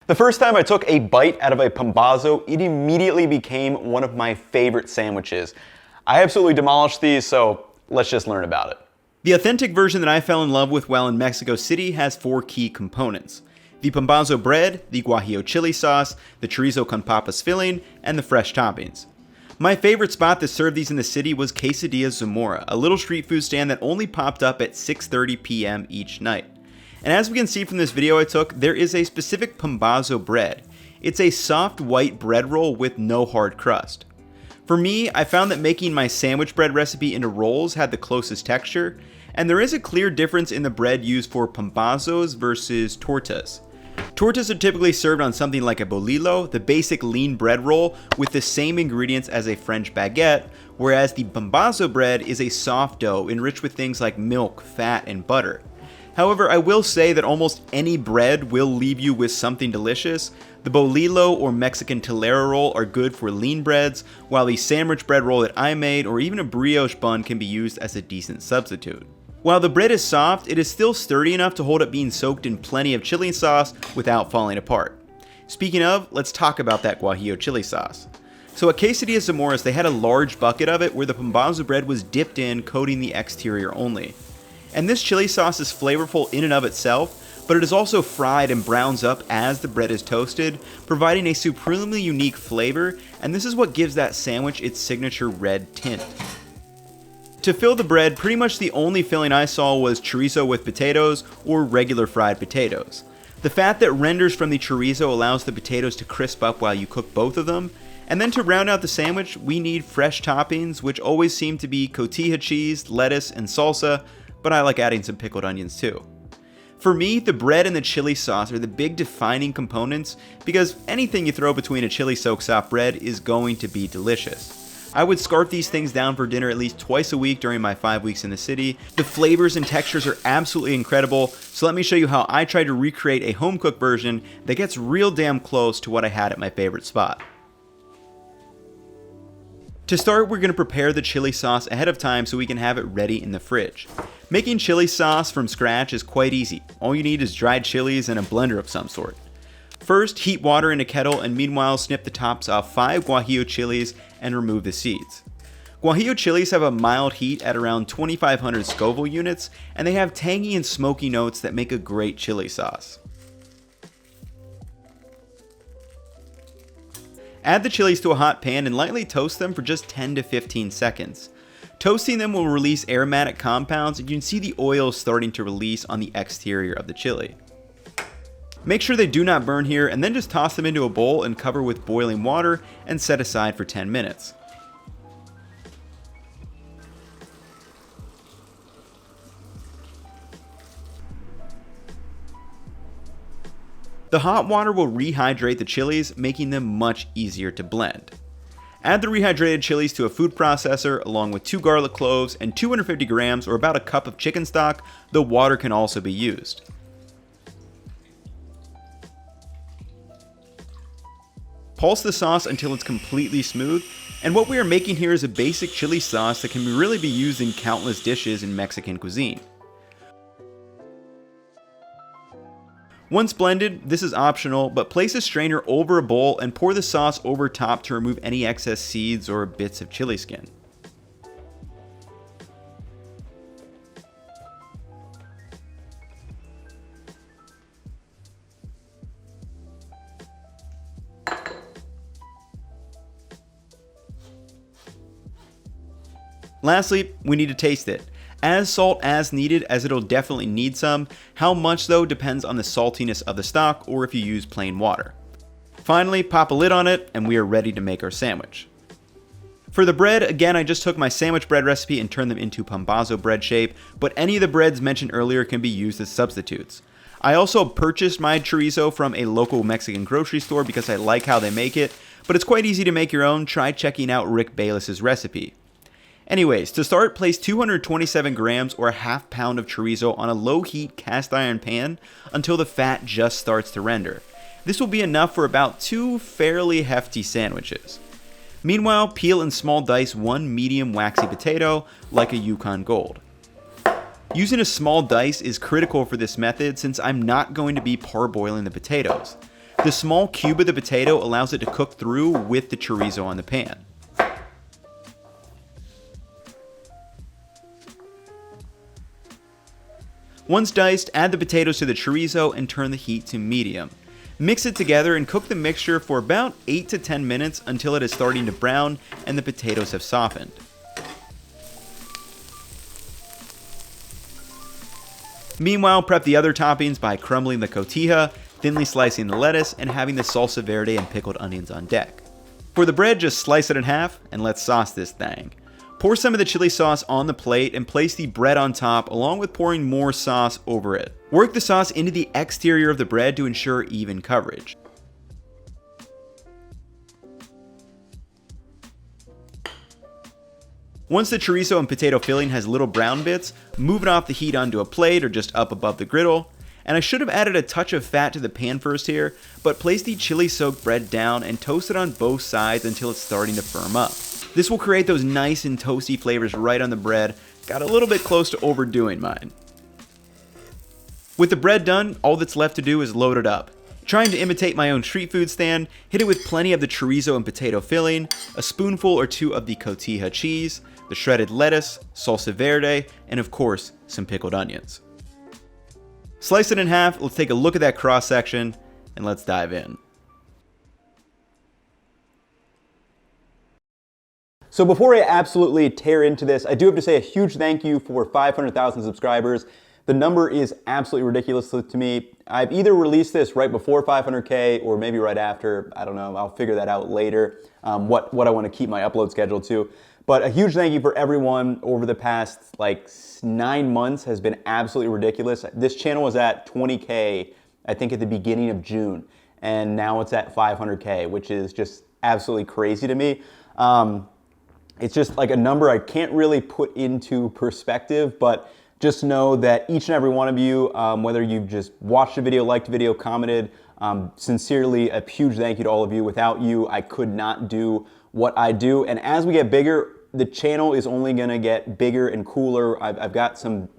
The first time I took a bite out of a Pambazo, it immediately became one of my favorite sandwiches. I absolutely demolished these, so let's just learn about it. The authentic version that I fell in love with while in Mexico City has 4 key components: the Pambazo bread, the Guajillo chili sauce, the chorizo con papas filling, and the fresh toppings. My favorite spot that served these in the city was Quesadilla Zamora, a little street food stand that only popped up at 6:30 p.m. each night. And as we can see from this video I took, there is a specific Pambazo bread. It's a soft white bread roll with no hard crust. For me, I found that making my sandwich bread recipe into rolls had the closest texture, and there is a clear difference in the bread used for Pambazos versus tortas. Tortas are typically served on something like a Bolillo, the basic lean bread roll with the same ingredients as a French baguette, whereas the Pambazo bread is a soft dough enriched with things like milk, fat, and butter. However, I will say that almost any bread will leave you with something delicious. The Bolillo or Mexican Telera roll are good for lean breads, while the sandwich bread roll that I made or even a brioche bun can be used as a decent substitute. While the bread is soft, it is still sturdy enough to hold up being soaked in plenty of chili sauce without falling apart. Speaking of, let's talk about that Guajillo chili sauce. So at Quesadilla Zamora's, they had a large bucket of it where the Pambazo bread was dipped in, coating the exterior only. And this chili sauce is flavorful in and of itself, but it is also fried and browns up as the bread is toasted, providing a supremely unique flavor, and this is what gives that sandwich its signature red tint. To fill the bread, pretty much the only filling I saw was chorizo with potatoes or regular fried potatoes. The fat that renders from the chorizo allows the potatoes to crisp up while you cook both of them, and then to round out the sandwich, we need fresh toppings, which always seem to be cotija cheese, lettuce, and salsa, but I like adding some pickled onions too. For me, the bread and the chili sauce are the big defining components because anything you throw between a chili soaked soft bread is going to be delicious. I would scarf these things down for dinner at least twice a week during my 5 weeks in the city. The flavors and textures are absolutely incredible, so let me show you how I tried to recreate a home cooked version that gets real damn close to what I had at my favorite spot. To start, we're going to prepare the chili sauce ahead of time so we can have it ready in the fridge. Making chili sauce from scratch is quite easy. All you need is dried chilies and a blender of some sort. First, heat water in a kettle and meanwhile snip the tops off 5 Guajillo chilies and remove the seeds. Guajillo chilies have a mild heat at around 2500 Scoville units, and they have tangy and smoky notes that make a great chili sauce. Add the chilies to a hot pan and lightly toast them for just 10 to 15 seconds. Toasting them will release aromatic compounds, and you can see the oil starting to release on the exterior of the chili. Make sure they do not burn here, and then just toss them into a bowl and cover with boiling water and set aside for 10 minutes. The hot water will rehydrate the chilies, making them much easier to blend. Add the rehydrated chilies to a food processor along with 2 garlic cloves and 250 grams or about a cup of chicken stock, though water can also be used. Pulse the sauce until it's completely smooth, and what we are making here is a basic chili sauce that can really be used in countless dishes in Mexican cuisine. Once blended, this is optional, but place a strainer over a bowl and pour the sauce over top to remove any excess seeds or bits of chili skin. Lastly, we need to taste it. Add salt as needed, as it'll definitely need some. How much though depends on the saltiness of the stock or if you use plain water. Finally, pop a lid on it and we are ready to make our sandwich. For the bread, again, I just took my sandwich bread recipe and turned them into Pambazo bread shape, but any of the breads mentioned earlier can be used as substitutes. I also purchased my chorizo from a local Mexican grocery store because I like how they make it, but it's quite easy to make your own. Try checking out Rick Bayless's recipe. Anyways, to start, place 227 grams or a half pound of chorizo on a low heat cast iron pan until the fat just starts to render. This will be enough for about 2 fairly hefty sandwiches. Meanwhile, peel and small dice 1 medium waxy potato like a Yukon Gold. Using a small dice is critical for this method since I'm not going to be parboiling the potatoes. The small cube of the potato allows it to cook through with the chorizo on the pan. Once diced, add the potatoes to the chorizo and turn the heat to medium. Mix it together and cook the mixture for about 8 to 10 minutes until it is starting to brown and the potatoes have softened. Meanwhile, prep the other toppings by crumbling the cotija, thinly slicing the lettuce, and having the salsa verde and pickled onions on deck. For the bread, just slice it in half and let's sauce this thing. Pour some of the chili sauce on the plate and place the bread on top along with pouring more sauce over it. Work the sauce into the exterior of the bread to ensure even coverage. Once the chorizo and potato filling has little brown bits, move it off the heat onto a plate or just up above the griddle. And I should have added a touch of fat to the pan first here, but place the chili soaked bread down and toast it on both sides until it's starting to firm up. This will create those nice and toasty flavors right on the bread. Got a little bit close to overdoing mine. With the bread done, all that's left to do is load it up. Trying to imitate my own street food stand, hit it with plenty of the chorizo and potato filling, a spoonful or two of the cotija cheese, the shredded lettuce, salsa verde, and of course, some pickled onions. Slice it in half, let's take a look at that cross section, and let's dive in. So before I absolutely tear into this, I do have to say a huge thank you for 500,000 subscribers. The number is absolutely ridiculous to me. I've either released this right before 500K or maybe right after. I don't know, I'll figure that out later, what I want to keep my upload schedule to. But a huge thank you for everyone over the past like 9 months has been absolutely ridiculous. This channel was at 20K, I think at the beginning of June, and now it's at 500K, which is just absolutely crazy to me. It's just like a number I can't really put into perspective, but just know that each and every one of you, whether you've just watched a video, liked a video, commented, sincerely a huge thank you to all of you. Without you, I could not do what I do. And as we get bigger, the channel is only gonna get bigger and cooler. I've got some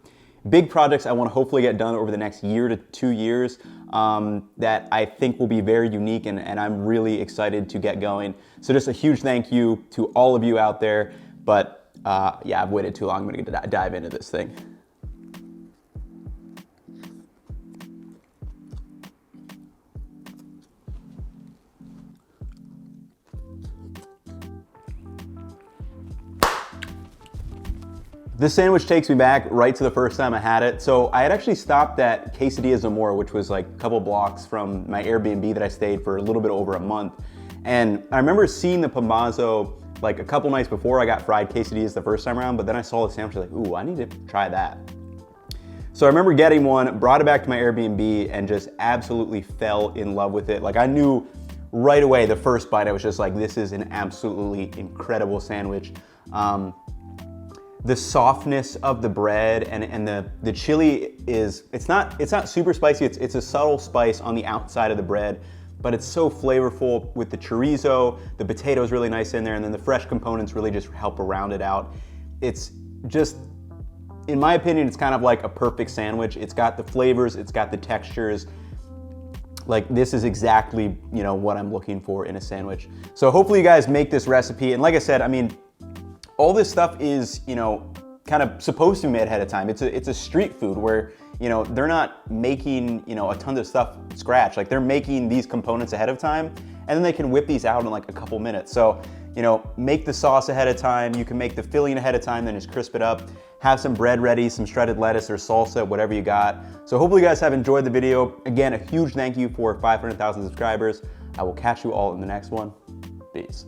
big projects I want to hopefully get done over the next year to 2 years that I think will be very unique, and I'm really excited to get going. So just a huge thank you to all of you out there. But yeah, I've waited too long. I'm gonna dive into this thing. This sandwich takes me back right to the first time I had it. So I had actually stopped at Quesadilla Zamora, which was like a couple blocks from my Airbnb that I stayed for a little bit over a month. And I remember seeing the Pambazo like a couple nights before I got fried quesadillas the first time around, but then I saw the sandwich like, ooh, I need to try that. So I remember getting one, brought it back to my Airbnb, and just absolutely fell in love with it. Like I knew right away, the first bite, I was just like, this is an absolutely incredible sandwich. The softness of the bread and the chili is, it's not super spicy, it's a subtle spice on the outside of the bread, but it's so flavorful with the chorizo, the potato is really nice in there, and then the fresh components really just help round it out. It's just, in my opinion, it's kind of like a perfect sandwich. It's got the flavors, it's got the textures. Like this is exactly, you know, what I'm looking for in a sandwich. So hopefully you guys make this recipe, and like I said, I mean, all this stuff is, you know, kind of supposed to be made ahead of time. It's a street food where, you know, they're not making, you know, a ton of stuff scratch. Like they're making these components ahead of time, and then they can whip these out in like a couple minutes. So, you know, make the sauce ahead of time. You can make the filling ahead of time, then just crisp it up. Have some bread ready, some shredded lettuce or salsa, whatever you got. So hopefully you guys have enjoyed the video. Again, a huge thank you for 500,000 subscribers. I will catch you all in the next one. Peace.